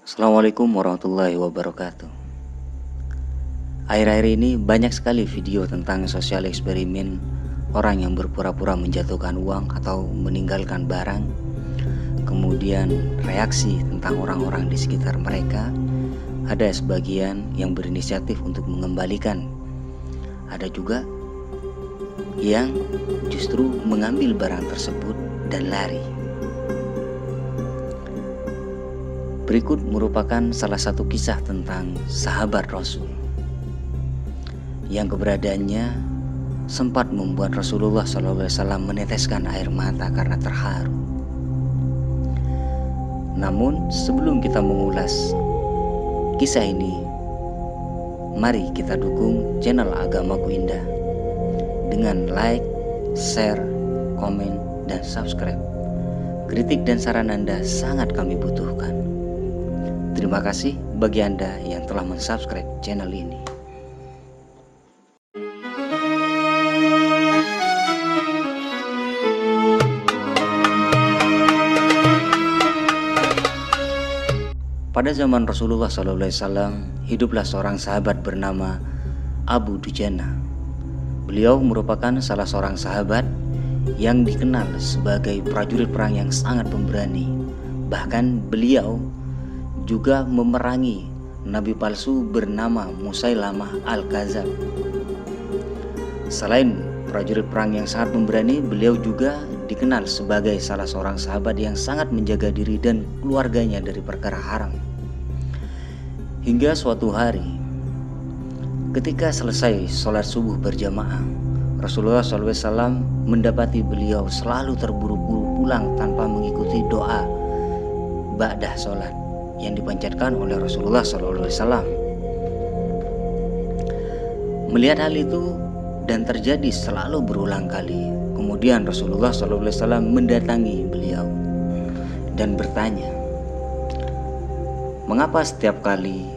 Assalamualaikum warahmatullahi wabarakatuh. Akhir-akhir ini banyak sekali video tentang sosial eksperimen orang yang berpura-pura menjatuhkan uang atau meninggalkan barang. Kemudian reaksi tentang orang-orang di sekitar mereka. Ada sebagian yang berinisiatif untuk mengembalikan. Ada juga yang justru mengambil barang tersebut dan lari. Berikut merupakan salah satu kisah tentang sahabat Rasul yang keberadaannya sempat membuat Rasulullah SAW meneteskan air mata karena terharu. Namun sebelum kita mengulas kisah ini, mari kita dukung channel Agamaku Indah dengan like, share, komen, dan subscribe. Kritik dan saran Anda sangat kami butuhkan. Terima kasih bagi Anda yang telah mensubscribe channel ini. Pada zaman Rasulullah SAW, hiduplah seorang sahabat bernama Abu Dujana. Beliau merupakan salah seorang sahabat yang dikenal sebagai prajurit perang yang sangat pemberani. Bahkan beliau juga memerangi nabi palsu bernama Musailamah Al-Kadzab. Selain prajurit perang yang sangat pemberani, beliau juga dikenal sebagai salah seorang sahabat yang sangat menjaga diri dan keluarganya dari perkara haram. Hingga suatu hari, ketika selesai sholat subuh berjamaah, Rasulullah SAW mendapati beliau selalu terburu-buru pulang tanpa mengikuti doa ba'dah sholat yang dipanjatkan oleh Rasulullah SAW. Melihat hal itu dan terjadi selalu berulang kali, kemudian Rasulullah SAW mendatangi beliau dan bertanya, "Mengapa setiap kali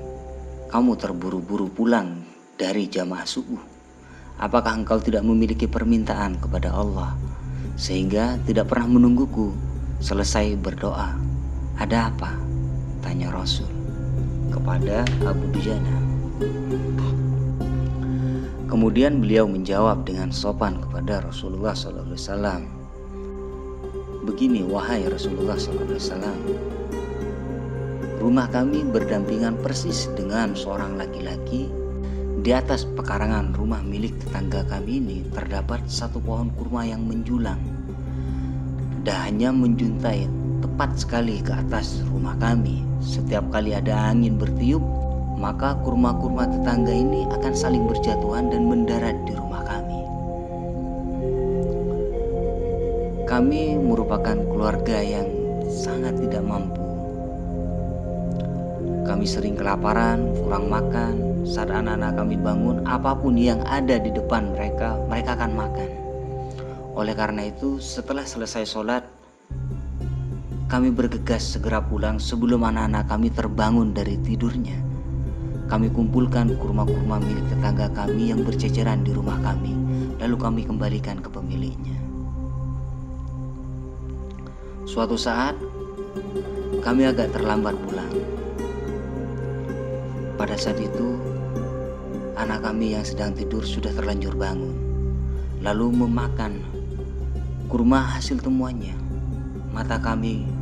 kamu terburu-buru pulang dari jamaah subuh? Apakah engkau tidak memiliki permintaan kepada Allah sehingga tidak pernah menungguku selesai berdoa? Ada apa?" tanya Rasul kepada Abu Dujana. Kemudian beliau menjawab dengan sopan kepada Rasulullah SAW. "Begini wahai Rasulullah SAW, rumah kami berdampingan persis dengan seorang laki-laki. Di atas pekarangan rumah milik tetangga kami ini terdapat satu pohon kurma yang menjulang. Dahannya menjuntai tepat sekali ke atas rumah kami. Setiap kali ada angin bertiup, maka kurma-kurma tetangga ini akan saling berjatuhan dan mendarat di rumah kami. Kami merupakan keluarga yang sangat tidak mampu. Kami sering kelaparan, kurang makan. Saat anak-anak kami bangun, apapun yang ada di depan mereka, mereka akan makan. Oleh karena itu, setelah selesai sholat, kami bergegas segera pulang sebelum anak-anak kami terbangun dari tidurnya. Kami kumpulkan kurma-kurma milik tetangga kami yang berceceran di rumah kami, lalu kami kembalikan ke pemiliknya. Suatu saat, kami agak terlambat pulang. Pada saat itu, anak kami yang sedang tidur sudah terlanjur bangun, lalu memakan kurma hasil temuannya. Mata kami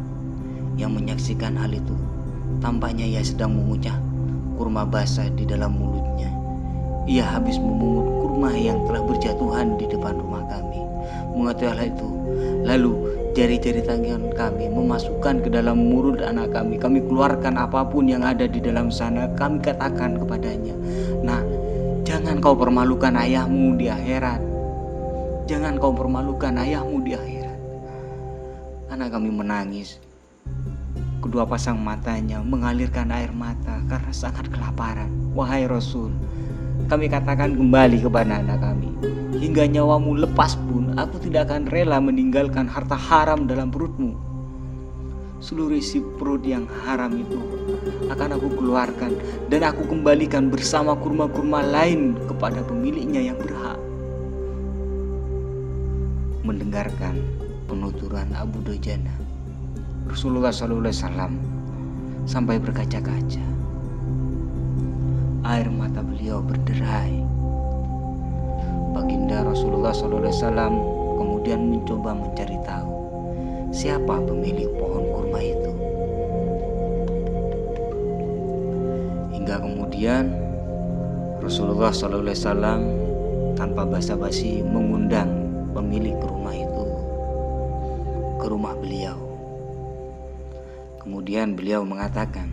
yang menyaksikan hal itu, tampaknya ia sedang mengunyah kurma basah di dalam mulutnya. Ia habis memungut kurma yang telah berjatuhan di depan rumah kami. Mengetahui hal itu, lalu jari-jari tangan kami memasukkan ke dalam mulut anak kami. Kami keluarkan apapun yang ada di dalam sana. Kami katakan kepadanya, "Nah, jangan kau permalukan ayahmu di akhirat. Jangan kau permalukan ayahmu di akhirat." Anak kami menangis. Kedua pasang matanya mengalirkan air mata karena sangat kelaparan. "Wahai Rasul," kami katakan kembali kepada anak kami, "hingga nyawamu lepas pun aku tidak akan rela meninggalkan harta haram dalam perutmu. Seluruh isi perut yang haram itu akan aku keluarkan dan aku kembalikan bersama kurma-kurma lain kepada pemiliknya yang berhak." Mendengarkan penuturan Abu Dujana, Rasulullah SAW sampai berkaca-kaca. Air mata beliau berderai. Baginda Rasulullah SAW kemudian mencoba mencari tahu siapa pemilik pohon kurma itu. Hingga kemudian Rasulullah SAW tanpa basa-basi mengundang pemilik rumah itu ke rumah beliau. Kemudian beliau mengatakan,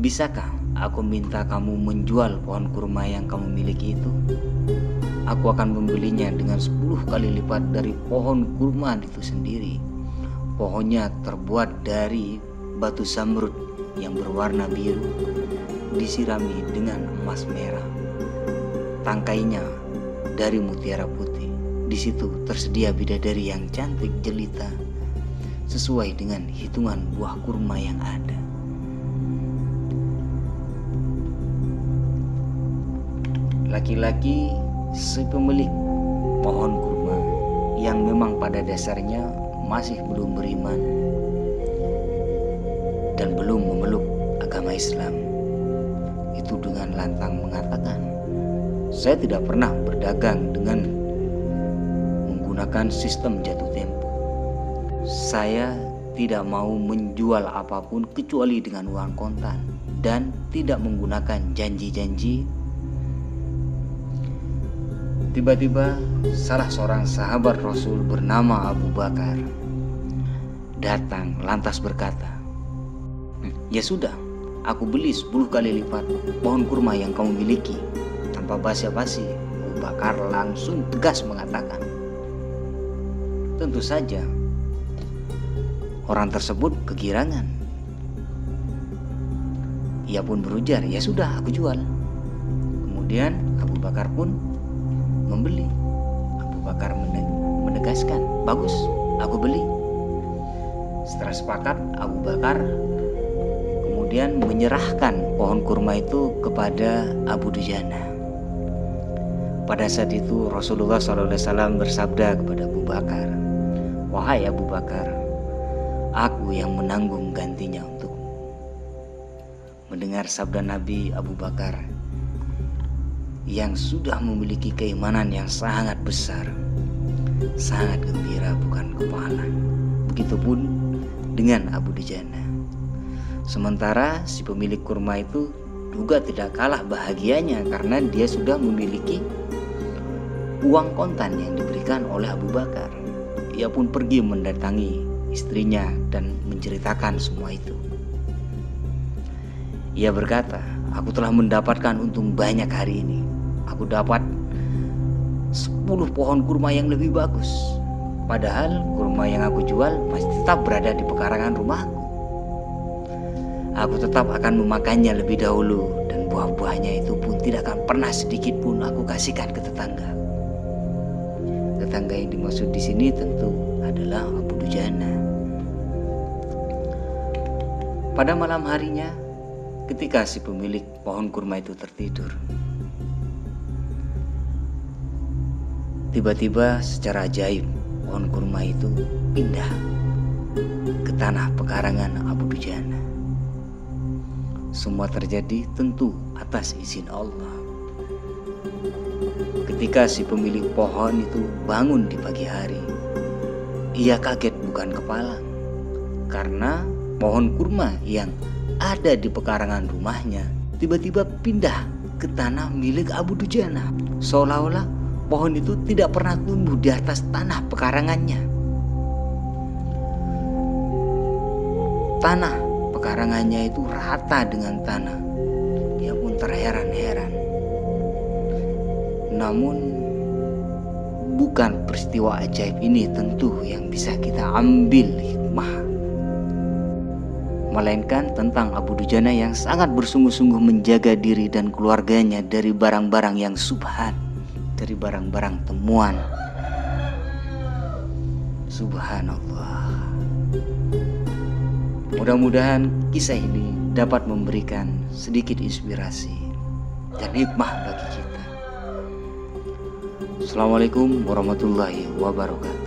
"Bisakah aku minta kamu menjual pohon kurma yang kamu miliki itu? Aku akan membelinya dengan 10 kali lipat dari pohon kurma itu sendiri. Pohonnya terbuat dari batu zamrud yang berwarna biru, disirami dengan emas merah. Tangkainya dari mutiara putih. Di situ tersedia bidadari yang cantik jelita sesuai dengan hitungan buah kurma yang ada." Laki-laki si pemilik pohon kurma yang memang pada dasarnya masih belum beriman dan belum memeluk agama Islam itu dengan lantang mengatakan, "Saya tidak pernah berdagang dengan menggunakan sistem jatuh tempo. Saya tidak mau menjual apapun kecuali dengan uang kontan dan tidak menggunakan janji-janji." Tiba-tiba salah seorang sahabat Rasul bernama Abu Bakar datang lantas berkata, "Ya sudah, aku beli 10 kali lipat pohon kurma yang kamu miliki." Tanpa basa-basi, Abu Bakar langsung tegas mengatakan, "Tentu saja." Orang tersebut kegirangan. Ia pun berujar, "Ya sudah, aku jual." Kemudian Abu Bakar pun membeli. Abu Bakar menegaskan, "Bagus, aku beli." Setelah sepakat, Abu Bakar kemudian menyerahkan pohon kurma itu kepada Abu Dujana. Pada saat itu Rasulullah SAW bersabda kepada Abu Bakar, "Wahai Abu Bakar, aku yang menanggung gantinya untukmu." Mendengar sabda Nabi, Abu Bakar yang sudah memiliki keimanan yang sangat besar, sangat gembira bukan kepalang. Begitupun dengan Abu Dujana. Sementara si pemilik kurma itu juga tidak kalah bahagianya karena dia sudah memiliki uang kontan yang diberikan oleh Abu Bakar. Ia pun pergi mendatangi istrinya dan menceritakan semua itu. Ia berkata, "Aku telah mendapatkan untung banyak hari ini. Aku dapat 10 pohon kurma yang lebih bagus. Padahal kurma yang aku jual masih tetap berada di pekarangan rumahku. Aku tetap akan memakannya lebih dahulu dan buah-buahnya itu pun tidak akan pernah sedikit pun aku kasihkan ke tetangga." Tetangga yang dimaksud di sini tentu adalah Abu Dujana. Pada malam harinya, ketika si pemilik pohon kurma itu tertidur, tiba-tiba secara ajaib pohon kurma itu pindah ke tanah pekarangan Abu Dujana. Semua terjadi tentu atas izin Allah. Ketika si pemilik pohon itu bangun di pagi hari, ia kaget bukan kepalang karena pohon kurma yang ada di pekarangan rumahnya tiba-tiba pindah ke tanah milik Abu Dujana. Seolah-olah pohon itu tidak pernah tumbuh di atas tanah pekarangannya. Tanah pekarangannya itu rata dengan tanah. Dia pun terheran-heran. Namun bukan peristiwa ajaib ini tentu yang bisa kita ambil hikmah, melainkan tentang Abu Dujana yang sangat bersungguh-sungguh menjaga diri dan keluarganya dari barang-barang yang subhat, dari barang-barang temuan. Subhanallah. Mudah-mudahan kisah ini dapat memberikan sedikit inspirasi dan hikmah bagi kita. Assalamualaikum warahmatullahi wabarakatuh.